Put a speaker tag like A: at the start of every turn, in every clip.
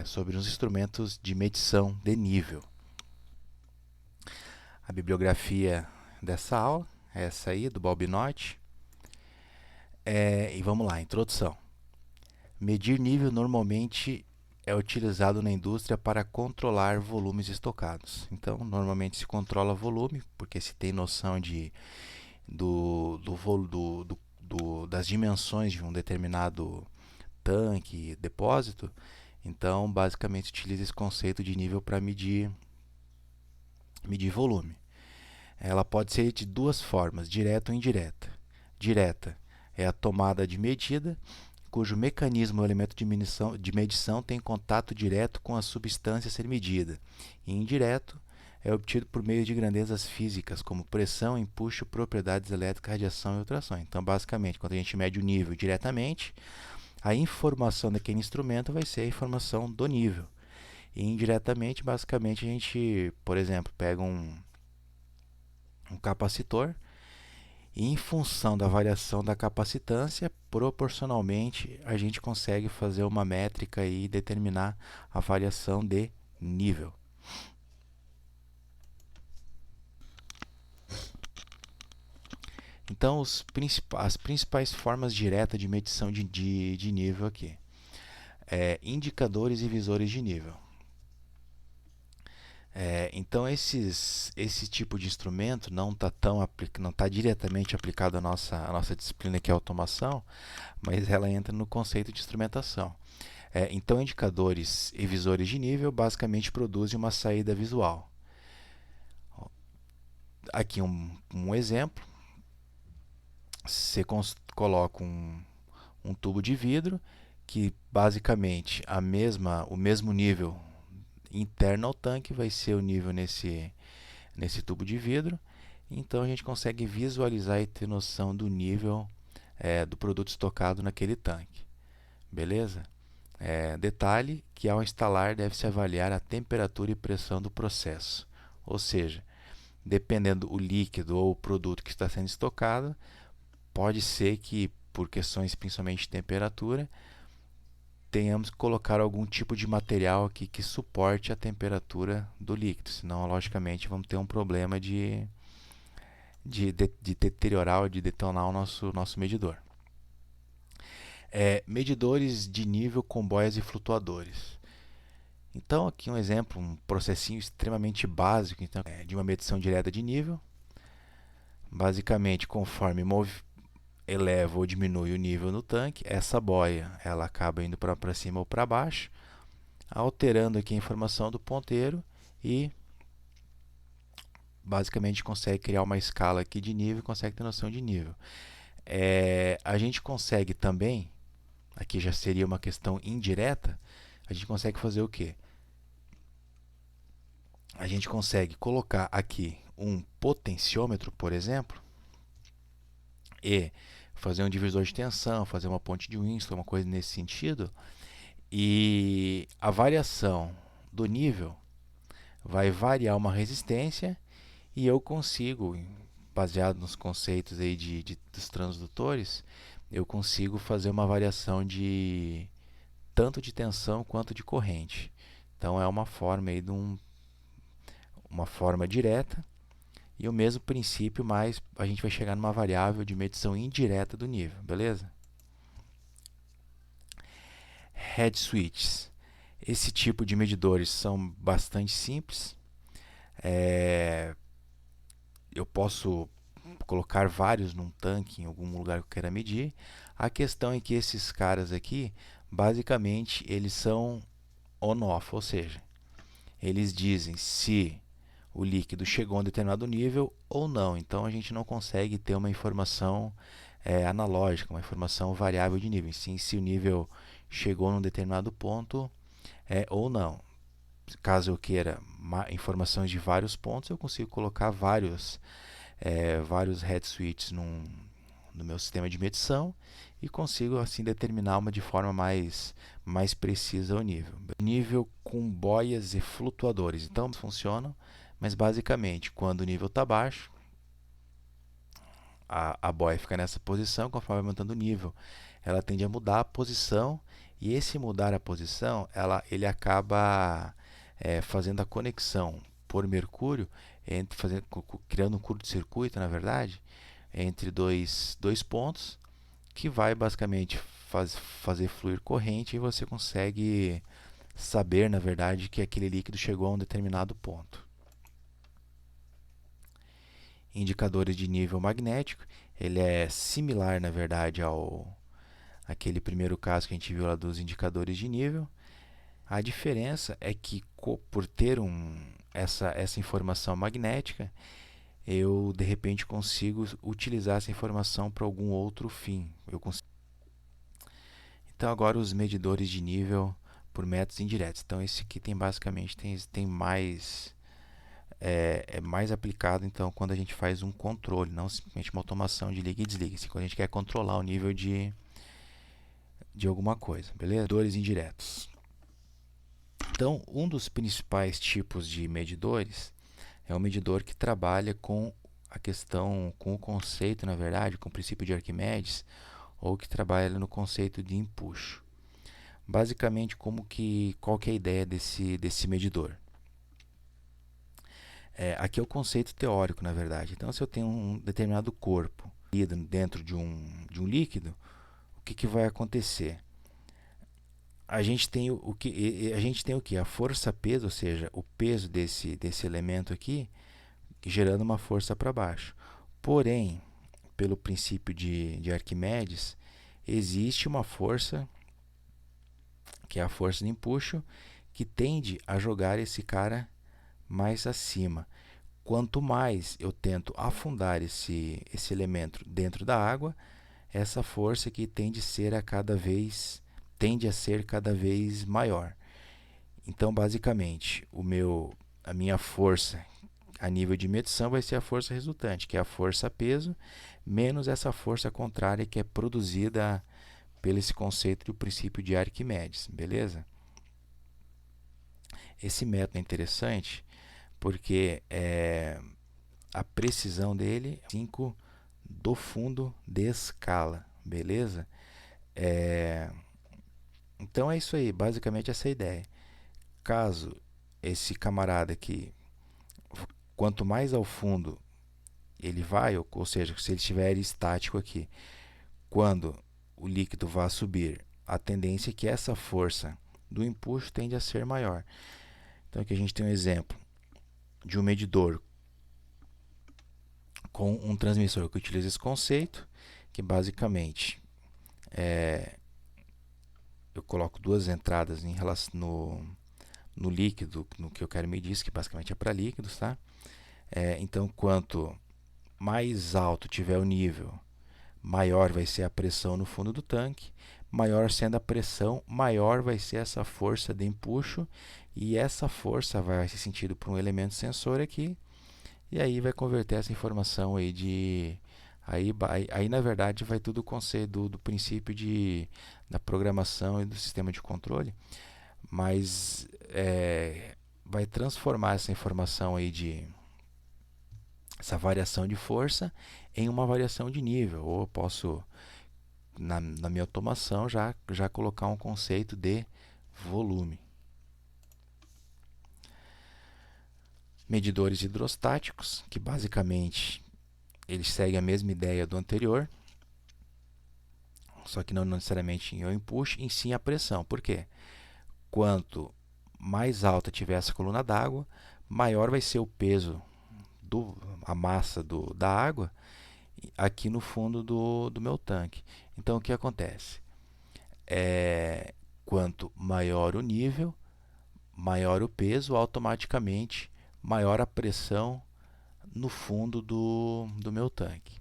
A: sobre os instrumentos de medição de nível. A bibliografia dessa aula é essa aí, do Balbinotti. E vamos lá, introdução. Medir nível normalmente é utilizado na indústria para controlar volumes estocados. Então, normalmente se controla volume, porque se tem noção das dimensões de um determinado tanque, depósito. Então, basicamente, utiliza esse conceito de nível para medir volume. Ela pode ser de duas formas, direta ou indireta. Direta é a tomada de medida, cujo mecanismo ou elemento de medição tem contato direto com a substância a ser medida. E indireto é obtido por meio de grandezas físicas, como pressão, empuxo, propriedades elétricas, radiação e ultrassom. Então, basicamente, quando a gente mede o nível diretamente, a informação daquele instrumento vai ser a informação do nível. E indiretamente, basicamente, a gente, por exemplo, pega um capacitor e, em função da variação da capacitância, proporcionalmente, a gente consegue fazer uma métrica e determinar a variação de nível. Então, as principais formas diretas de medição de nível aqui. Indicadores e visores de nível. Então, esse tipo de instrumento não está diretamente aplicado à nossa disciplina, que é a automação, mas ela entra no conceito de instrumentação. Então, indicadores e visores de nível basicamente produzem uma saída visual. Aqui um exemplo. Você coloca um tubo de vidro que basicamente o mesmo nível interno ao tanque vai ser o nível nesse tubo de vidro. Então a gente consegue visualizar e ter noção do nível do produto estocado naquele tanque. Beleza? Detalhe que ao instalar deve-se avaliar a temperatura e pressão do processo. Ou seja, dependendo do líquido ou o produto que está sendo estocado, pode ser que, por questões principalmente de temperatura, tenhamos que colocar algum tipo de material aqui que suporte a temperatura do líquido. Senão, logicamente, vamos ter um problema de deteriorar ou de detonar o nosso medidor. Medidores de nível com boias e flutuadores. Então, aqui um exemplo, um processinho extremamente básico então, de uma medição direta de nível. Basicamente, conforme eleva ou diminui o nível no tanque, essa boia ela acaba indo para cima ou para baixo, alterando aqui a informação do ponteiro e basicamente consegue criar uma escala aqui de nível, consegue ter noção de nível. A gente consegue também, aqui já seria uma questão indireta, a gente consegue fazer o quê? A gente consegue colocar aqui um potenciômetro, por exemplo, e fazer um divisor de tensão, fazer uma ponte de Winston, uma coisa nesse sentido, e a variação do nível vai variar uma resistência e eu consigo, baseado nos conceitos aí dos transdutores, eu consigo fazer uma variação de tanto de tensão quanto de corrente. Então é uma forma aí uma forma direta. E o mesmo princípio, mas a gente vai chegar numa variável de medição indireta do nível, beleza? Head switches. Esse tipo de medidores são bastante simples. Eu posso colocar vários num tanque em algum lugar que eu queira medir. A questão é que esses caras aqui, basicamente, eles são on-off, ou seja, eles dizem se o líquido chegou a um determinado nível ou não. Então a gente não consegue ter uma informação analógica, uma informação variável de nível. Sim, se o nível chegou num determinado ponto ou não. Caso eu queira informações de vários pontos, eu consigo colocar vários head switches no meu sistema de medição e consigo assim determinar de forma mais precisa o nível. Nível com boias e flutuadores. Então funcionam, mas basicamente quando o nível está baixo, a boia fica nessa posição. Conforme vai aumentando o nível, ela tende a mudar a posição E esse mudar a posição, ele acaba fazendo a conexão por mercúrio, criando um curto-circuito, na verdade, entre dois pontos, que vai basicamente fazer fluir corrente e você consegue saber, na verdade, que aquele líquido chegou a um determinado ponto. Indicadores de nível magnético, ele é similar, na verdade, ao aquele primeiro caso que a gente viu lá dos indicadores de nível. A diferença é que, por ter essa informação magnética, eu de repente consigo utilizar essa informação para algum outro fim. Então, agora os medidores de nível por métodos indiretos. Então, esse aqui basicamente tem mais é mais aplicado então quando a gente faz um controle, não simplesmente uma automação de liga e desliga. Assim, quando a gente quer controlar o nível de alguma coisa, beleza? Medidores indiretos. Então, um dos principais tipos de medidores é o medidor que trabalha com a questão, com o conceito, na verdade, com o princípio de Arquimedes, ou que trabalha no conceito de empuxo. Basicamente, qual que é a ideia desse medidor? Aqui é o conceito teórico, na verdade. Então, se eu tenho um determinado corpo dentro de um líquido, o que vai acontecer? A gente tem a gente tem o que? A força-peso, ou seja, o peso desse elemento aqui, gerando uma força para baixo. Porém, pelo princípio de Arquimedes, existe uma força, que é a força de empuxo, que tende a jogar esse cara mais acima. Quanto mais eu tento afundar esse elemento dentro da água, essa força que tende a ser cada vez maior. Então, basicamente, a minha força a nível de medição vai ser a força resultante, que é a força peso, menos essa força contrária que é produzida pelo esse conceito do princípio de Arquimedes, beleza? Esse método é interessante porque a precisão dele é 5 do fundo de escala, beleza? Então é isso aí, basicamente essa é a ideia. Caso esse camarada aqui, quanto mais ao fundo ele vai, ou seja, se ele estiver estático aqui, quando o líquido vai subir, a tendência é que essa força do empuxo tende a ser maior. Então aqui a gente tem um exemplo de um medidor com um transmissor que utiliza esse conceito, que basicamente eu coloco duas entradas em relação no líquido, no que eu quero medir, isso que basicamente é para líquidos, tá? Então, quanto mais alto tiver o nível, maior vai ser a pressão no fundo do tanque. Maior sendo a pressão, maior vai ser essa força de empuxo, e essa força vai ser sentida por um elemento sensor aqui, e aí vai converter essa informação aí de aí na verdade vai tudo conceito do princípio da programação e do sistema de controle, mas vai transformar essa informação aí essa variação de força em uma variação de nível, ou eu posso na minha automação já colocar um conceito de volume. Medidores hidrostáticos, que basicamente eles seguem a mesma ideia do anterior, só que não necessariamente em empuxo, em sim a pressão. Por quê? Quanto mais alta tiver essa coluna d'água, maior vai ser o peso, a massa da água aqui no fundo do meu tanque. Então, o que acontece? Quanto maior o nível, maior o peso, automaticamente maior a pressão no fundo do meu tanque.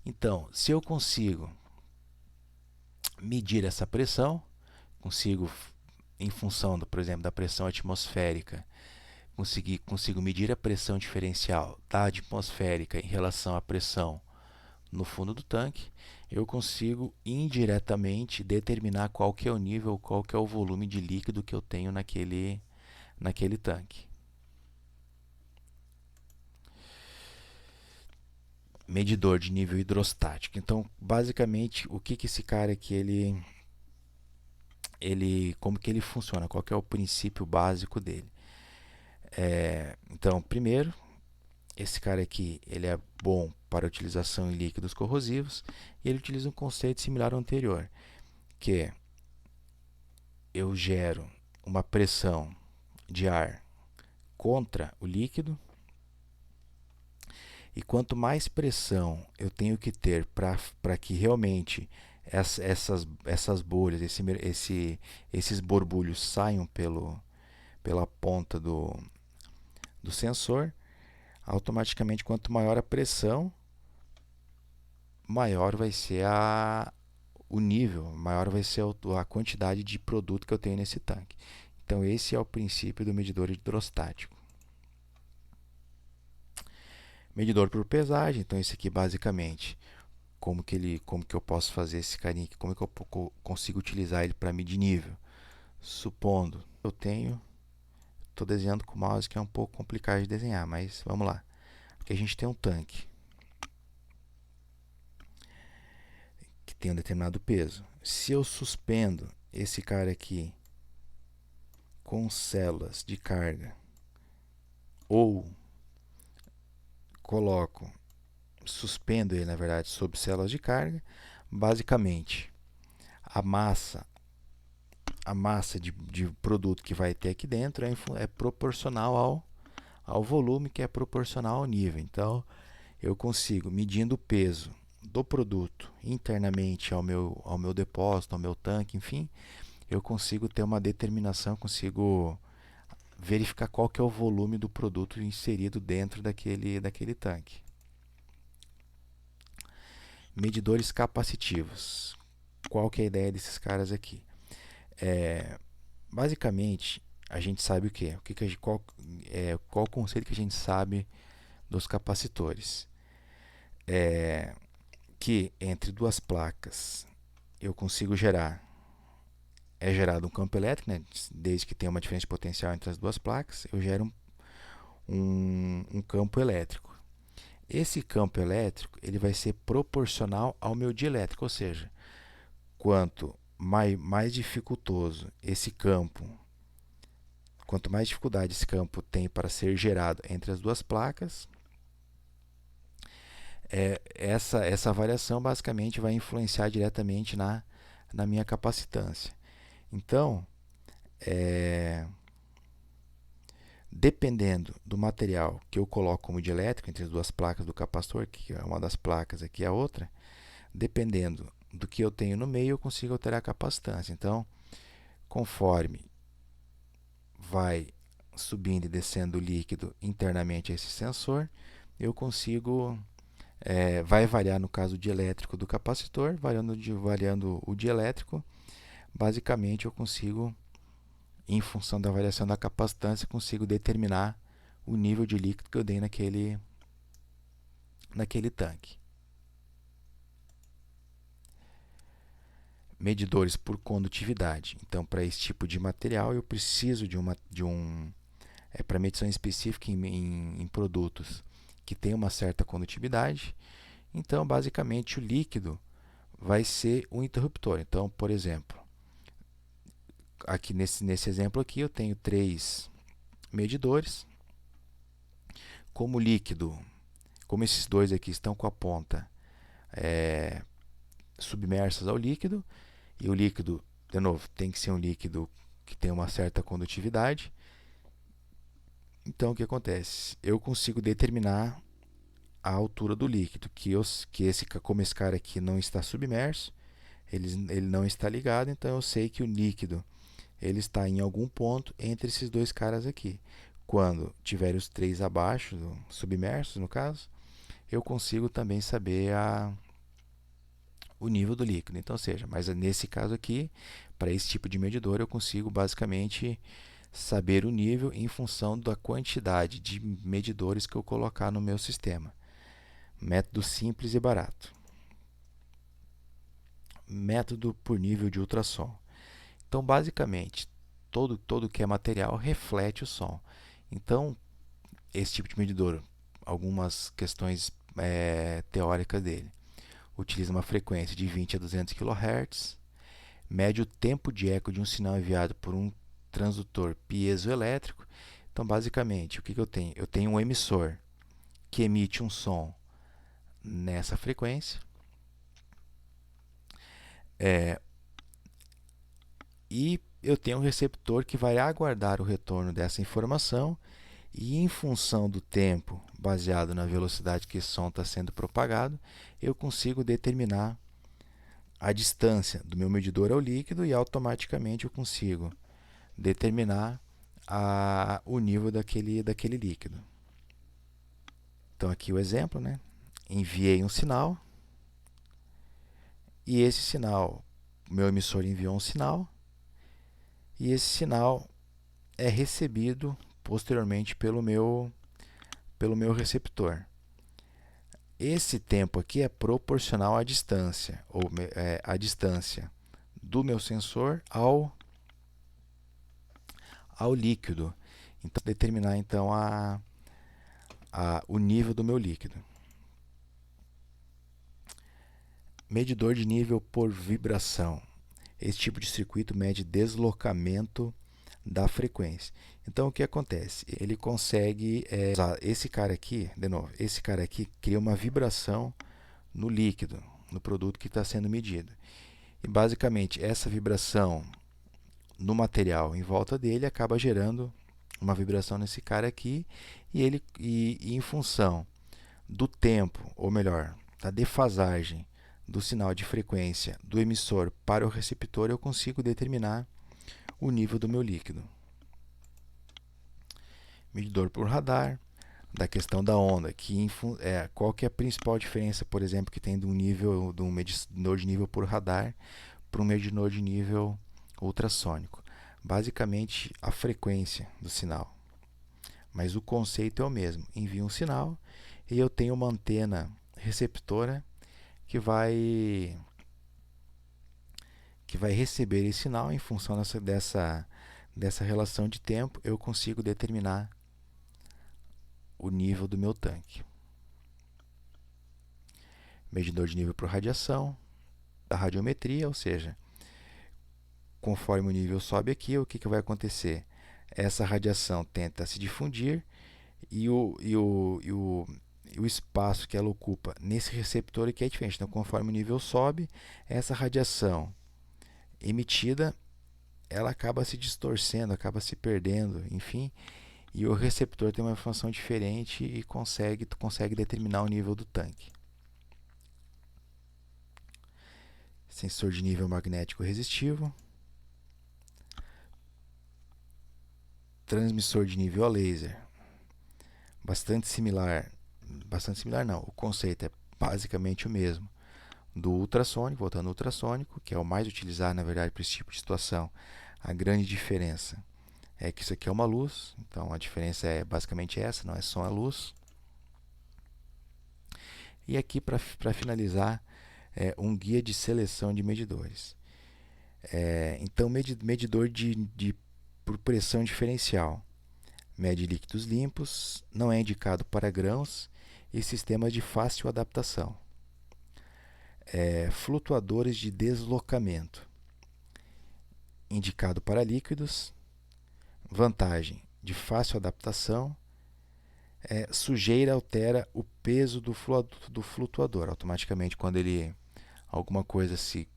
A: Então, se eu consigo medir essa pressão, consigo, em função, por exemplo, da pressão atmosférica, consigo medir a pressão diferencial da atmosférica em relação à pressão no fundo do tanque, eu consigo indiretamente determinar qual que é o nível, qual que é o volume de líquido que eu tenho naquele tanque. Medidor de nível hidrostático. Então, basicamente, o que esse cara aqui como que ele funciona, qual que é o princípio básico dele. Então, primeiro, esse cara aqui ele é bom para utilização em líquidos corrosivos e ele utiliza um conceito similar ao anterior, que é eu gero uma pressão de ar contra o líquido e quanto mais pressão eu tenho que ter para que realmente essas bolhas, esses borbulhos saiam pela ponta do sensor, automaticamente quanto maior a pressão, maior vai ser o nível, maior vai ser a quantidade de produto que eu tenho nesse tanque. Então esse é o princípio do medidor hidrostático. Medidor por pesagem, então esse aqui basicamente, como que eu posso fazer esse carinha aqui, como que eu consigo utilizar ele para medir nível. Supondo, estou desenhando com o mouse que é um pouco complicado de desenhar, mas vamos lá. Aqui a gente tem um tanque que tem um determinado peso. Se eu suspendo esse cara aqui com células de carga ou suspendo ele na verdade sob células de carga, basicamente a massa de produto que vai ter aqui dentro é proporcional ao volume, que é proporcional ao nível. Então eu consigo, medindo o peso do produto internamente ao meu depósito, ao meu tanque, enfim, eu consigo ter uma determinação, consigo verificar qual que é o volume do produto inserido dentro daquele tanque. Medidores capacitivos. Qual que é a ideia desses caras aqui? Basicamente, a gente sabe o quê? Qual o conceito que a gente sabe dos capacitores? Que entre duas placas eu consigo é gerado um campo elétrico, né? Desde que tenha uma diferença de potencial entre as duas placas, eu gero um campo elétrico. Esse campo elétrico ele vai ser proporcional ao meu dielétrico, ou seja, quanto mais dificultoso esse campo, quanto mais dificuldade esse campo tem para ser gerado entre as duas placas, essa variação basicamente vai influenciar diretamente na minha capacitância. Então, dependendo do material que eu coloco como dielétrico entre as duas placas do capacitor, que é uma das placas aqui a outra, dependendo do que eu tenho no meio, eu consigo alterar a capacitância. Então, conforme vai subindo e descendo o líquido internamente a esse sensor, eu consigo, vai variar no caso dielétrico do capacitor, variando o dielétrico, basicamente eu consigo, em função da variação da capacitância, consigo determinar o nível de líquido que eu dei naquele tanque. Medidores por condutividade. Então, para esse tipo de material, eu preciso para medição específica em produtos que tem uma certa condutividade. Então, basicamente, o líquido vai ser um interruptor. Então, por exemplo, aqui nesse exemplo aqui, eu tenho 3 medidores. Como o líquido, como esses dois aqui estão com a ponta submersas ao líquido, e o líquido, de novo, tem que ser um líquido que tem uma certa condutividade. Então, o que acontece? Eu consigo determinar a altura do líquido, como esse cara aqui não está submerso, ele não está ligado, então eu sei que o líquido ele está em algum ponto entre esses dois caras aqui. Quando tiver os 3 abaixo, submersos no caso, eu consigo também saber o nível do líquido. Então, mas nesse caso aqui, para esse tipo de medidor, eu consigo basicamente saber o nível em função da quantidade de medidores que eu colocar no meu sistema. Método simples e barato. Método por nível de ultrassom. Então, basicamente, todo que é material reflete o som. Então, esse tipo de medidor, algumas questões teóricas dele. Utiliza uma frequência de 20 a 200 kHz, mede o tempo de eco de um sinal enviado por um transdutor piezoelétrico. Então, basicamente, o que eu tenho? Eu tenho um emissor que emite um som nessa frequência, e eu tenho um receptor que vai aguardar o retorno dessa informação, e em função do tempo, baseado na velocidade que esse som está sendo propagado, eu consigo determinar a distância do meu medidor ao líquido e automaticamente eu consigo determinar o nível daquele líquido. Então aqui o exemplo, né? Enviei um sinal e esse sinal, o meu emissor enviou um sinal e esse sinal é recebido posteriormente pelo meu receptor. Esse tempo aqui é proporcional à distância, ou à distância do meu sensor ao líquido. Então, determinar então o nível do meu líquido. Medidor de nível por vibração. Esse tipo de circuito mede deslocamento da frequência. Então, o que acontece? Ele consegue usar esse cara aqui, de novo, esse cara aqui cria uma vibração no líquido, no produto que está sendo medido. E, basicamente, essa vibração no material em volta dele acaba gerando uma vibração nesse cara aqui, e em função do tempo, ou melhor, da defasagem do sinal de frequência do emissor para o receptor, eu consigo determinar o nível do meu líquido. Medidor por radar, da questão da onda, qual que é a principal diferença, por exemplo, que tem de um medidor de nível por radar para um medidor de nível ultrassônico? Basicamente, a frequência do sinal. Mas o conceito é o mesmo. Envio um sinal e eu tenho uma antena receptora que vai receber esse sinal. Em função dessa relação de tempo, eu consigo determinar o nível do meu tanque. Medidor de nível por radiação, da radiometria, ou seja, conforme o nível sobe aqui, o que vai acontecer? Essa radiação tenta se difundir e o espaço que ela ocupa nesse receptor aqui é diferente. Então, conforme o nível sobe, essa radiação emitida, ela acaba se distorcendo, acaba se perdendo, enfim, e o receptor tem uma função diferente e consegue determinar o nível do tanque. Sensor de nível magnético resistivo. Transmissor de nível a laser. Bastante similar não, o conceito é basicamente o mesmo do ultrassônico, voltando ao ultrassônico, que é o mais utilizado, na verdade, para esse tipo de situação. A grande diferença é que isso aqui é uma luz, então a diferença é basicamente essa, não é som, é luz. E aqui, para finalizar, um guia de seleção de medidores. Então, medidor por pressão diferencial. Mede líquidos limpos, não é indicado para grãos e sistemas de fácil adaptação. Flutuadores de deslocamento, indicado para líquidos. Vantagem de fácil adaptação. Sujeira altera o peso do flutuador. Automaticamente, quando alguma coisa se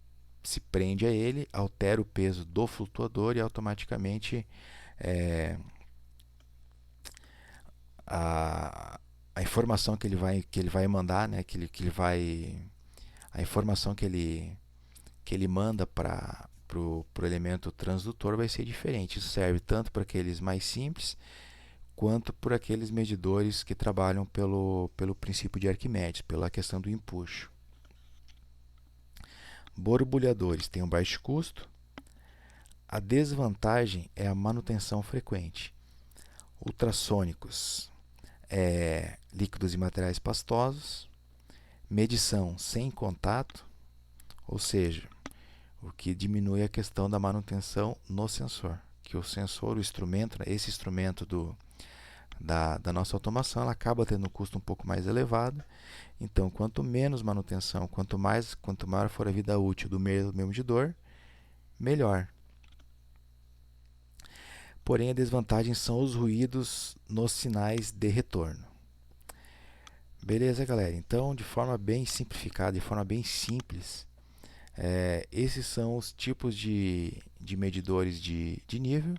A: prende a ele, altera o peso do flutuador e automaticamente a informação que ele vai mandar, né, a informação que ele manda para o elemento transdutor vai ser diferente. Isso serve tanto para aqueles mais simples quanto por aqueles medidores que trabalham pelo princípio de Arquimedes, pela questão do empuxo. Borbulhadores têm um baixo custo. A desvantagem é a manutenção frequente. Ultrassônicos, líquidos e materiais pastosos. Medição sem contato, ou seja, o que diminui a questão da manutenção no sensor. Que o sensor, o instrumento, esse instrumento da nossa automação, ela acaba tendo um custo um pouco mais elevado. Então, quanto menos manutenção, quanto maior for a vida útil do meu medidor, melhor. Porém, a desvantagem são os ruídos nos sinais de retorno. Beleza, galera? Então, de forma bem simplificada, de forma bem simples, esses são os tipos de medidores de nível.